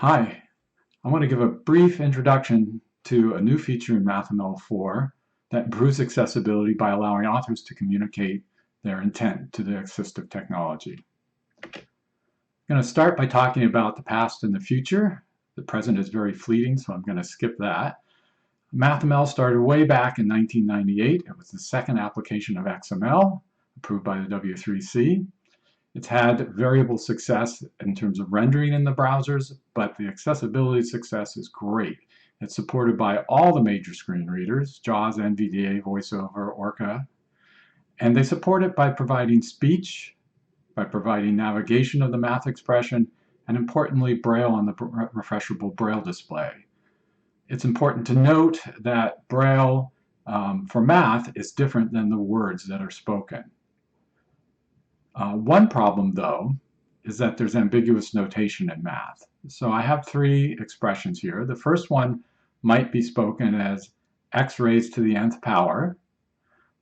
Hi, I want to give a brief introduction to a new feature in MathML 4 that improves accessibility by allowing authors to communicate their intent to the assistive technology. I'm going to start by talking about the past and the future. The present is very fleeting, so I'm going to skip that. MathML started way back in 1998. It was the second application of XML, approved by the W3C. It's had variable success in terms of rendering in the browsers, but the accessibility success is great. It's supported by all the major screen readers, JAWS, NVDA, VoiceOver, Orca, and they support it by providing speech, by providing navigation of the math expression, and importantly, Braille on the refreshable Braille display. It's important to note that Braille for math is different than the words that are spoken. One problem, though, is that there's ambiguous notation in math. So I have three expressions here. The first one might be spoken as x raised to the nth power.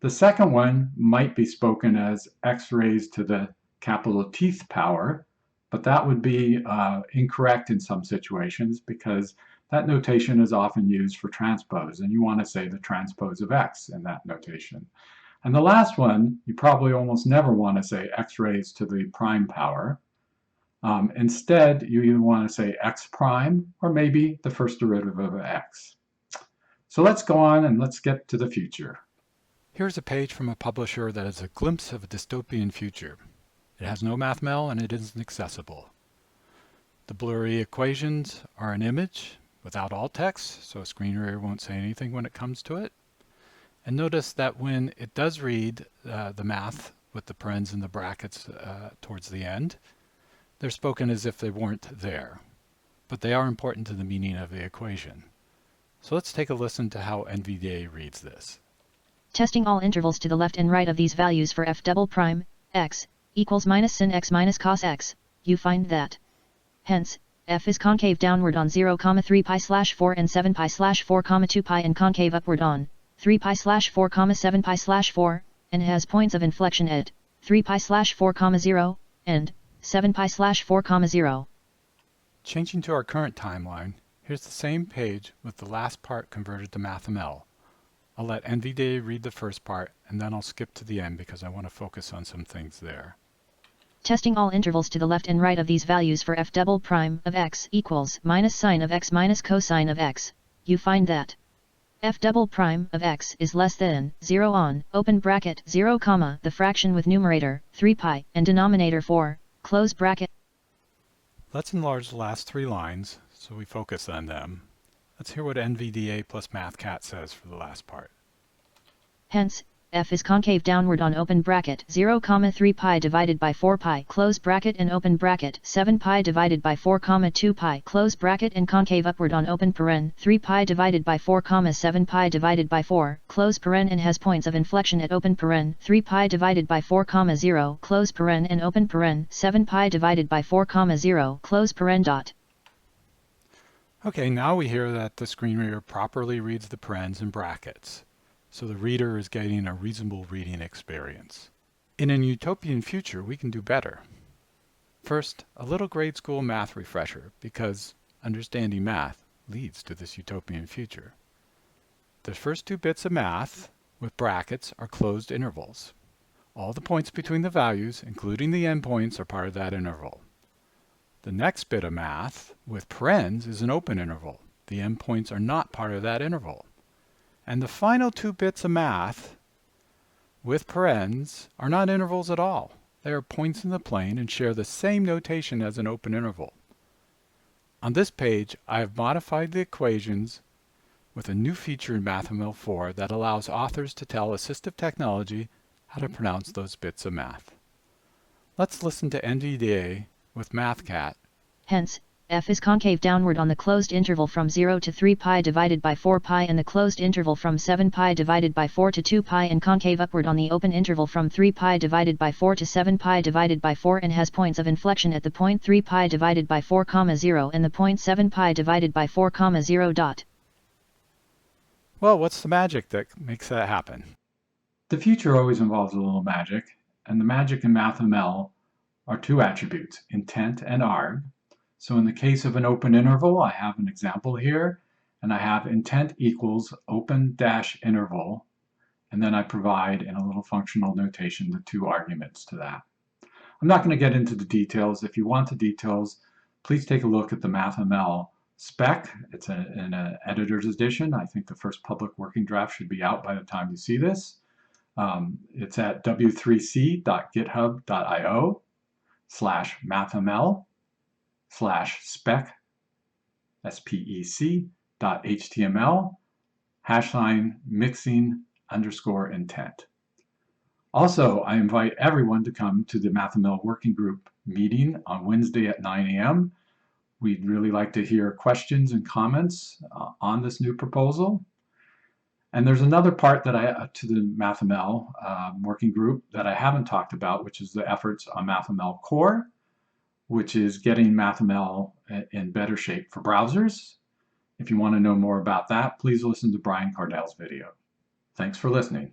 The second one might be spoken as x raised to the capital Tth power, but that would be incorrect in some situations because that notation is often used for transpose, and you want to say the transpose of x in that notation. And the last one, you probably almost never want to say x raised to the prime power. Instead, you either want to say x prime or maybe the first derivative of x. So let's go on and let's get to the future. Here's a page from a publisher that is a glimpse of a dystopian future. It has no MathML and it isn't accessible. The blurry equations are an image without alt text, so a screen reader won't say anything when it comes to it. And notice that when it does read the math with the parens and the brackets towards the end, they're spoken as if they weren't there. But they are important to the meaning of the equation. So let's take a listen to how NVDA reads this. Testing all intervals to the left and right of these values for f double prime, x, equals minus sin x minus cos x, you find that. Hence, f is concave downward on 0,3 pi slash 4 and 7 pi slash 4, 2 pi and concave upward on 3 pi slash 4, 7 pi slash 4, and has points of inflection at 3 pi slash 4, 0, and 7 pi slash 4, 0. Changing to our current timeline, here's the same page with the last part converted to MathML. I'll let NVDA read the first part, and then I'll skip to the end because I want to focus on some things there. Testing all intervals to the left and right of these values for f double prime of x equals minus sine of x minus cosine of x, you find that f double prime of x is less than 0 on, open bracket 0, the fraction with numerator 3 pi and denominator 4, close bracket. Let's enlarge the last three lines so we focus on them. Let's hear what NVDA plus MathCat says for the last part. Hence, f is concave downward on open bracket 0, 3 pi divided by 4 pi close bracket and open bracket 7 pi divided by 4, 2 pi close bracket and concave upward on open paren 3 pi divided by 4, 7 pi divided by 4 close paren and has points of inflection at open paren 3 pi divided by 4, 0 close paren and open paren 7 pi divided by 4, 0 close paren dot. Okay, now we hear that the screen reader properly reads the parens and brackets. So the reader is getting a reasonable reading experience. In an utopian future, we can do better. First, a little grade school math refresher, because understanding math leads to this utopian future. The first two bits of math with brackets are closed intervals. All the points between the values, including the endpoints, are part of that interval. The next bit of math with parens is an open interval. The endpoints are not part of that interval. And the final two bits of math with parens are not intervals at all. They are points in the plane and share the same notation as an open interval. On this page, I have modified the equations with a new feature in MathML 4 that allows authors to tell assistive technology how to pronounce those bits of math. Let's listen to NVDA with MathCat. Hence, f is concave downward on the closed interval from 0 to 3 pi divided by 4 pi and the closed interval from 7 pi divided by 4 to 2 pi and concave upward on the open interval from 3 pi divided by 4 to 7 pi divided by 4 and has points of inflection at the point 3 pi divided by 4, 0 and the point 7 pi divided by 4, 0 dot. Well, what's the magic that makes that happen? The future always involves a little magic, and the magic in MathML are two attributes, intent and arg. So in the case of an open interval, I have an example here, and I have intent equals open dash interval, and then I provide in a little functional notation the two arguments to that. I'm not going to get into the details. If you want the details, please take a look at the MathML spec. It's in an editor's edition. I think the first public working draft should be out by the time you see this. It's at w3c.github.io/mathml/spec, spec.html, #mixing_intent. Also, I invite everyone to come to the MathML Working Group meeting on Wednesday at 9 a.m. We'd really like to hear questions and comments on this new proposal. And there's another part that to the MathML Working Group that I haven't talked about, which is the efforts on MathML Core, which is getting MathML in better shape for browsers. If you want to know more about that, please listen to Brian Cardell's video. Thanks for listening.